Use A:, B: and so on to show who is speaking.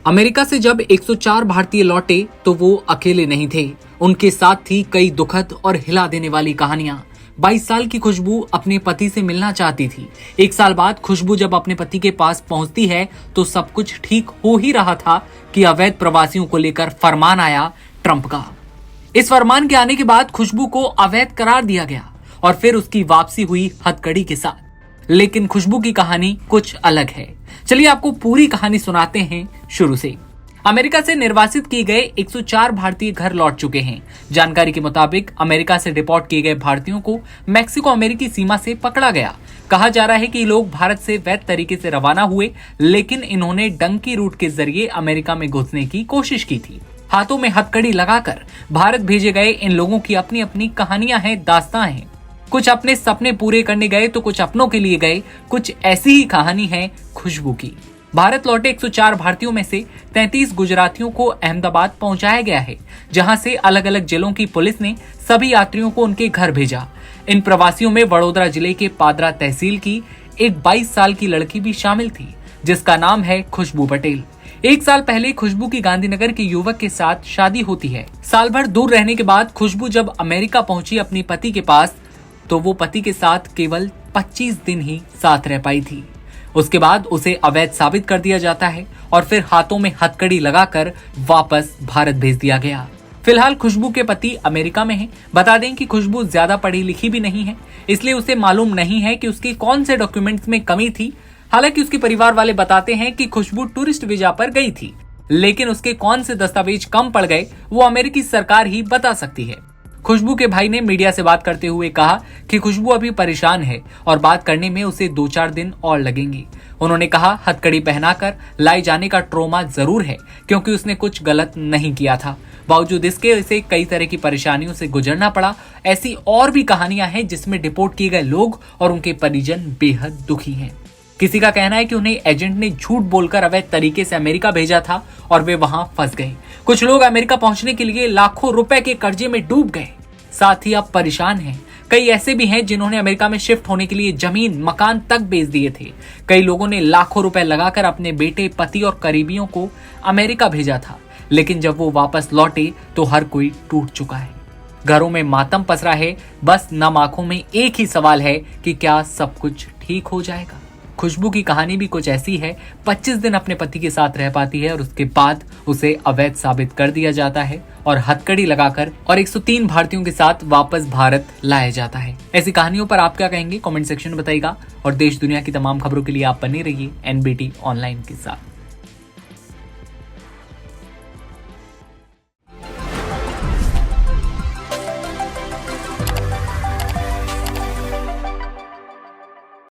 A: America से जब 104 भारतीय लौटे तो वो अकेले नहीं थे। उनके साथ थी कई दुखद और हिला देने वाली कहानियां। 22 साल की खुशबू अपने पति से मिलना चाहती थी। 1 साल बाद खुशबू जब अपने पति के पास पहुंचती है तो सब कुछ ठीक हो ही रहा था कि अवैध प्रवासियों को लेकर फरमान आया ट्रंप का। इस फरमान के आने के बाद खुशबू को अवैध करार दिया गया और फिर उसकी वापसी हुई हथकड़ी के साथ। लेकिन खुशबू की कहानी कुछ अलग है। चलिए आपको पूरी कहानी सुनाते हैं शुरू से। अमेरिका से निर्वासित किए गए 104 भारतीय घर लौट चुके हैं। जानकारी के मुताबिक अमेरिका से डिपोर्ट किए गए भारतीयों को मैक्सिको अमेरिकी सीमा से पकड़ा गया। कहा जा रहा है कि ये लोग भारत से वैध तरीके से रवाना हुए, लेकिन इन्होंने डंकी रूट के जरिए अमेरिका में घुसने की कोशिश की थी। हाथों में हथकड़ी लगाकर भारत भेजे गए इन लोगों की अपनी अपनी कहानियां हैं, दास्तां हैं। कुछ अपने सपने पूरे करने गए तो कुछ अपनों के लिए गए। कुछ ऐसी ही कहानी है खुशबू की। भारत लौटे 104 भारतीयों में से 33 गुजरातियों को अहमदाबाद पहुंचाया गया है, जहां से अलग अलग जिलों की पुलिस ने सभी यात्रियों को उनके घर भेजा। इन प्रवासियों में वडोदरा जिले के पादरा तहसील की एक 22 साल की लड़की भी शामिल थी, जिसका नाम है खुशबू पटेल। 1 साल पहले खुशबू की गांधीनगर के युवक के साथ शादी होती है। साल भर दूर रहने के बाद खुशबू जब अमेरिका पहुंची अपने पति के पास, तो वो पति के साथ केवल 25 दिन ही साथ रह पाई थी। उसके बाद उसे अवैध साबित कर दिया जाता है और फिर हाथों में हथकड़ी लगाकर वापस भारत भेज दिया गया। फिलहाल खुशबू के पति अमेरिका में हैं। बता दें कि खुशबू ज्यादा पढ़ी लिखी भी नहीं है, इसलिए उसे मालूम नहीं है कि उसके कौन से डॉक्यूमेंट्स में कमी थी। हालांकि उसके परिवार वाले बताते हैं कि खुशबू टूरिस्ट वीजा पर गई थी, लेकिन उसके कौन से दस्तावेज कम पड़ गए वो अमेरिकी सरकार ही बता सकती है। खुशबू के भाई ने मीडिया से बात करते हुए कहा कि खुशबू अभी परेशान है और बात करने में उसे 2-4 दिन और लगेंगे। उन्होंने कहा, हथकड़ी पहनाकर लाए जाने का ट्रॉमा जरूर है, क्योंकि उसने कुछ गलत नहीं किया था। बावजूद इसके इसे कई तरह की परेशानियों से गुजरना पड़ा। ऐसी और भी कहानियां हैं जिसमें डिपोर्ट किए गए लोग और उनके परिजन बेहद दुखी हैं। किसी का कहना है कि उन्हें एजेंट ने झूठ बोलकर अवैध तरीके से अमेरिका भेजा था और वे वहां फंस गए। कुछ लोग अमेरिका पहुंचने के लिए लाखों रुपए के कर्जे में डूब गए, साथ ही अब परेशान हैं। कई ऐसे भी हैं जिन्होंने अमेरिका में शिफ्ट होने के लिए जमीन मकान तक बेच दिए थे। कई लोगों ने लाखों रुपए लगाकर अपने बेटे, पति और करीबियों को अमेरिका भेजा था, लेकिन जब वो वापस लौटे तो हर कोई टूट चुका है। घरों में मातम पसरा है। बस नम आंखों में एक ही सवाल है कि क्या सब कुछ ठीक हो जाएगा। खुशबू की कहानी भी कुछ ऐसी है। 25 दिन अपने पति के साथ रह पाती है और उसके बाद उसे अवैध साबित कर दिया जाता है और हथकड़ी लगाकर और 103 भारतीयों के साथ वापस भारत लाया जाता है। ऐसी कहानियों पर आप क्या कहेंगे, कमेंट सेक्शन में बताइएगा। और देश दुनिया की तमाम खबरों के लिए आप बने रहिए एनबीटी ऑनलाइन के साथ।